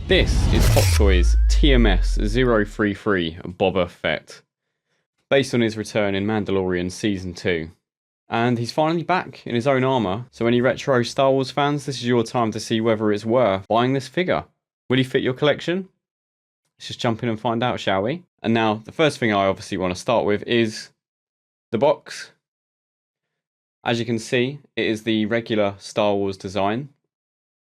This is Hot Toys TMS033 Boba Fett, based on his return in Mandalorian Season 2. And he's finally back in his own armour, so any retro Star Wars fans, this is your time to see whether it's worth buying this figure. Will he fit your collection? Let's just jump in and find out, shall we? And now, the first thing I obviously want to start with is the box. As you can see, it is the regular Star Wars design.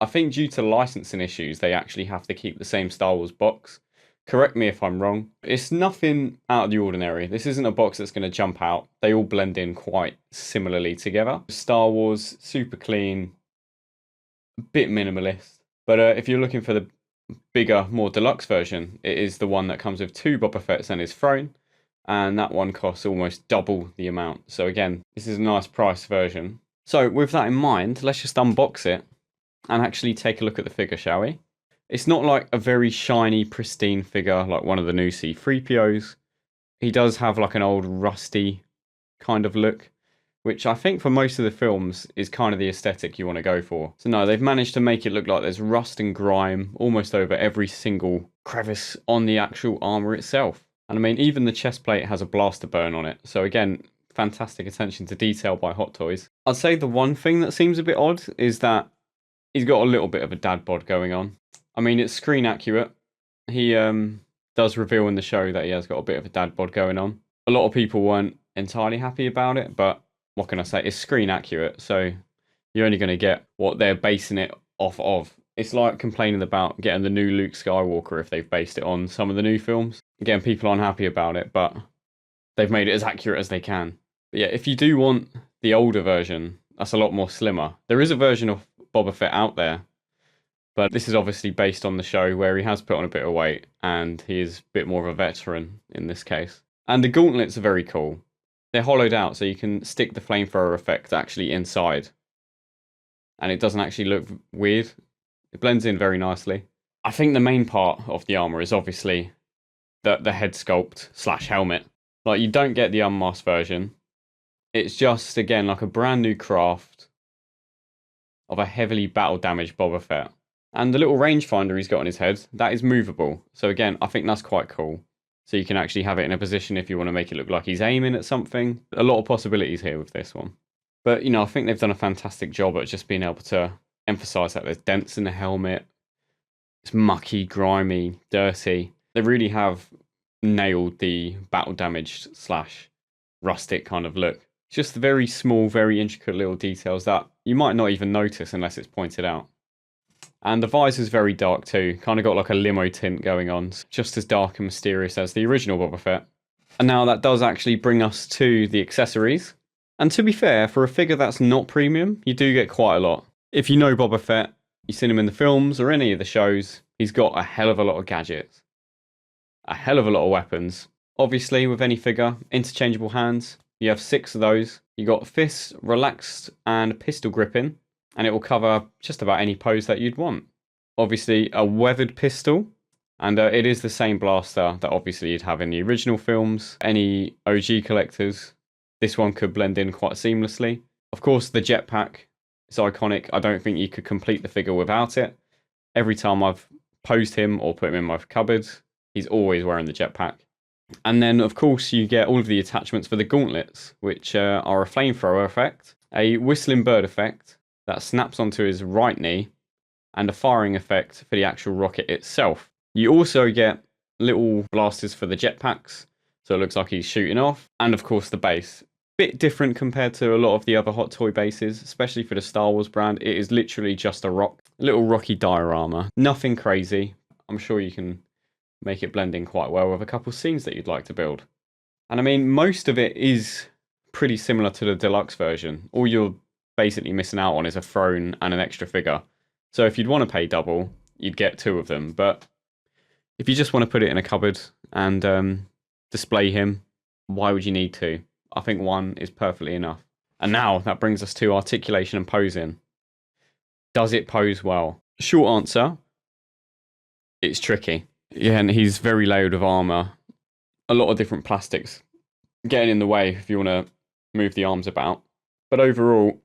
I think due to licensing issues, they actually have to keep the same Star Wars box. Correct me if I'm wrong. It's nothing out of the ordinary. This isn't a box that's going to jump out. They all blend in quite similarly together. Star Wars, super clean, a bit minimalist. But if you're looking for the bigger, more deluxe version, it is the one that comes with 2 Boba Fetts and his throne. And that one costs almost double the amount. So again, this is a nice price version. So with that in mind, let's just unbox it and actually take a look at the figure, shall we? It's not like a very shiny, pristine figure like one of the new C-3POs. He does have like an old rusty kind of look, which I think for most of the films is kind of the aesthetic you want to go for. So no, they've managed to make it look like there's rust and grime almost over every single crevice on the actual armour itself. And I mean, even the chest plate has a blaster burn on it. So again, fantastic attention to detail by Hot Toys. I'd say the one thing that seems a bit odd is that he's got a little bit of a dad bod going on. I mean, it's screen accurate. He does reveal in the show that he has got a bit of a dad bod going on. A lot of people weren't entirely happy about it, but what can I say? It's screen accurate, so you're only going to get what they're basing it off of. It's like complaining about getting the new Luke Skywalker if they've based it on some of the new films. Again, people aren't happy about it, but they've made it as accurate as they can. But yeah, if you do want the older version, that's a lot more slimmer. There is a version of Boba Fett out there, but this is obviously based on the show where he has put on a bit of weight and he is a bit more of a veteran in this case. And the gauntlets are very cool. They're hollowed out so you can stick the flamethrower effect actually inside. And it doesn't actually look weird. It blends in very nicely. I think the main part of the armour is obviously the head sculpt / helmet. Like, you don't get the unmasked version. It's just, again, like a brand new craft of a heavily battle damaged Boba Fett. And the little rangefinder he's got on his head, that is movable. So again, I think that's quite cool. So you can actually have it in a position if you want to make it look like he's aiming at something. A lot of possibilities here with this one. But, you know, I think they've done a fantastic job at just being able to emphasize that there's dents in the helmet. It's mucky, grimy, dirty. They really have nailed the battle damaged / rustic kind of look. It's just very small, very intricate little details that you might not even notice unless it's pointed out. And the visor's very dark too. Kind of got like a limo tint going on. Just as dark and mysterious as the original Boba Fett. And now that does actually bring us to the accessories. And to be fair, for a figure that's not premium, you do get quite a lot. If you know Boba Fett, you've seen him in the films or any of the shows, he's got a hell of a lot of gadgets. A hell of a lot of weapons. Obviously, with any figure, interchangeable hands. You have 6 of those. You got fists, relaxed, and pistol gripping. And it will cover just about any pose that you'd want. Obviously, a weathered pistol. And it is the same blaster that obviously you'd have in the original films. Any OG collectors, this one could blend in quite seamlessly. Of course, the jetpack is iconic. I don't think you could complete the figure without it. Every time I've posed him or put him in my cupboard, he's always wearing the jetpack. And then, of course, you get all of the attachments for the gauntlets, which are a flamethrower effect, a whistling bird effect that snaps onto his right knee, and a firing effect for the actual rocket itself. You also get little blasters for the jetpacks, so it looks like he's shooting off, and of course the base. Bit different compared to a lot of the other Hot Toy bases, especially for the Star Wars brand. It is literally just a little rocky diorama. Nothing crazy. I'm sure you can make it blend in quite well with a couple scenes that you'd like to build. And I mean, most of it is pretty similar to the deluxe version. All you're basically missing out on is a throne and an extra figure. So if you'd want to pay double, you'd get 2 of them. But if you just want to put it in a cupboard and display him, why would you need 2? I think 1 is perfectly enough. And now that brings us to articulation and posing. Does it pose well? Short answer, it's tricky. Yeah, and he's very layered with armour. A lot of different plastics getting in the way if you want to move the arms about. But overall,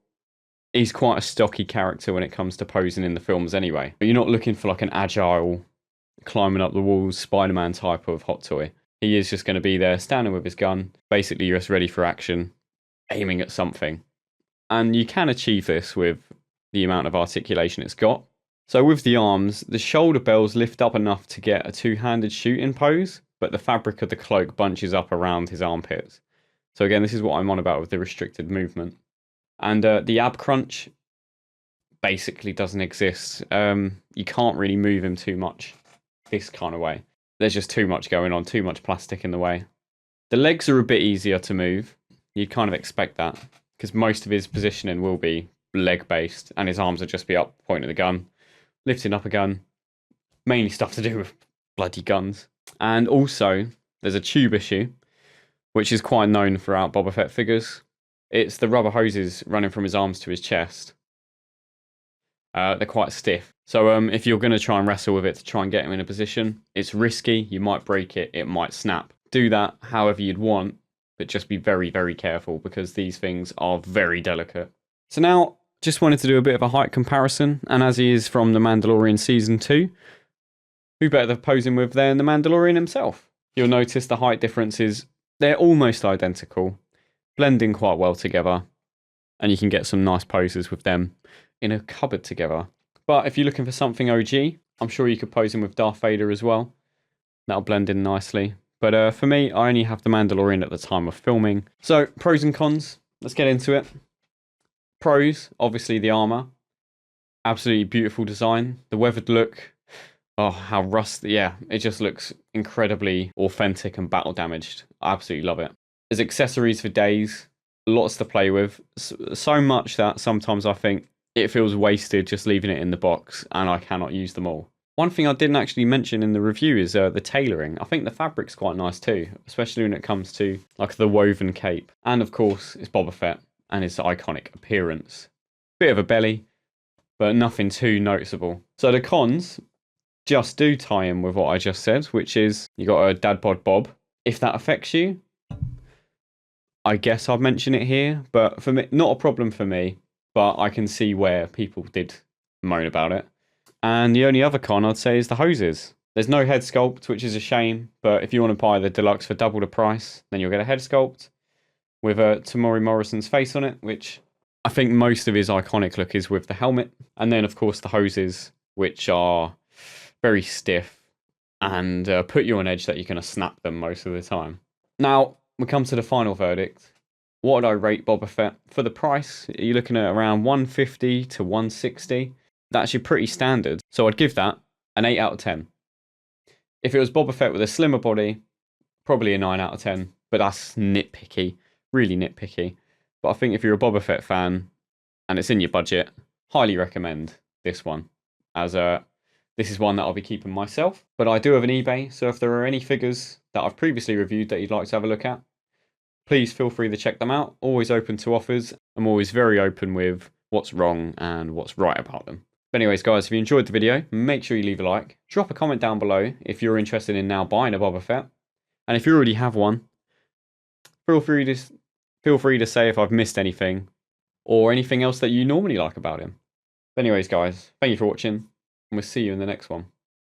he's quite a stocky character when it comes to posing in the films anyway. But you're not looking for like an agile climbing up the walls, Spider-Man type of hot toy. He is just going to be there, standing with his gun, basically just ready for action, aiming at something. And you can achieve this with the amount of articulation it's got. So with the arms, the shoulder bells lift up enough to get a two-handed shooting pose, but the fabric of the cloak bunches up around his armpits. So again, this is what I'm on about with the restricted movement. And the ab crunch basically doesn't exist. You can't really move him too much this kind of way. There's just too much going on, too much plastic in the way. The legs are a bit easier to move. You'd kind of expect that, because most of his positioning will be leg-based, and his arms will just be up, pointing the gun, lifting up a gun. Mainly stuff to do with bloody guns. And also, there's a tube issue, which is quite known throughout Boba Fett figures. It's the rubber hoses running from his arms to his chest. They're quite stiff. So if you're going to try and wrestle with it to try and get him in a position, it's risky. You might break it. It might snap. Do that however you'd want, but just be very, very careful because these things are very delicate. So now, just wanted to do a bit of a height comparison. And as he is from The Mandalorian Season 2, who better to pose him with than The Mandalorian himself? You'll notice the height differences. They're almost identical, blending quite well together. And you can get some nice poses with them in a cupboard together. But if you're looking for something OG, I'm sure you could pose him with Darth Vader as well. That'll blend in nicely. But for me, I only have The Mandalorian at the time of filming. So, pros and cons. Let's get into it. Pros, obviously the armor. Absolutely beautiful design. The weathered look. Oh, how rusty. Yeah, it just looks incredibly authentic and battle damaged. I absolutely love it. There's accessories for days. Lots to play with. So much that sometimes I think it feels wasted just leaving it in the box, and I cannot use them all. One thing I didn't actually mention in the review is the tailoring. I think the fabric's quite nice too, especially when it comes to like the woven cape. And of course, it's Boba Fett and his iconic appearance. Bit of a belly, but nothing too noticeable. So the cons just do tie in with what I just said, which is you got a dad bod bob. If that affects you, I guess I'd mention it here, but for me, not a problem for me, but I can see where people did moan about it. And the only other con I'd say is the hoses. There's no head sculpt, which is a shame, but if you want to buy the deluxe for double the price, then you'll get a head sculpt with Tamori Morrison's face on it, which I think most of his iconic look is with the helmet. And then, of course, the hoses, which are very stiff and put you on edge that you're going to snap them most of the time. Now, we come to the final verdict. What would I rate Boba Fett? For the price, you're looking at around 150 to 160. That's your pretty standard. So I'd give that an 8 out of 10. If it was Boba Fett with a slimmer body, probably a 9 out of 10. But that's nitpicky. Really nitpicky. But I think if you're a Boba Fett fan and it's in your budget, highly recommend this one. As this is one that I'll be keeping myself. But I do have an eBay, so if there are any figures that I've previously reviewed that you'd like to have a look at, please feel free to check them out. Always open to offers. I'm always very open with what's wrong and what's right about them. But anyways, guys, if you enjoyed the video, make sure you leave a like. Drop a comment down below if you're interested in now buying a Boba Fett. And if you already have one, feel free to say if I've missed anything or anything else that you normally like about him. But anyways, guys, thank you for watching, and we'll see you in the next one.